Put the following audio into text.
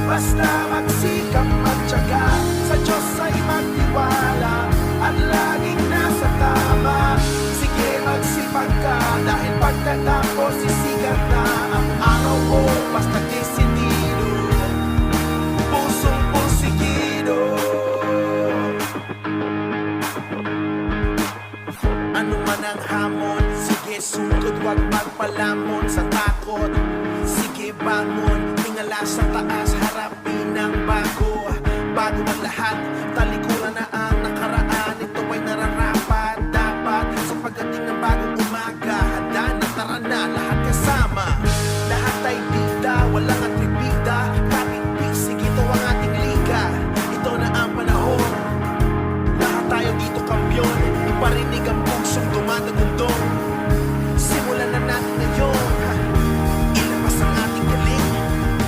Basta magsikap magtyaga, sa Diyos ay magtiwala, at laging nasa tama. Sige, magsipag ka, dahil pagkatapos sisikat na ang araw mo. Basta desidido, pusong pursigido. Ano man ang hamon, sige sugod, wag magpalamon sa takot. Sige bangon, tingala sa taas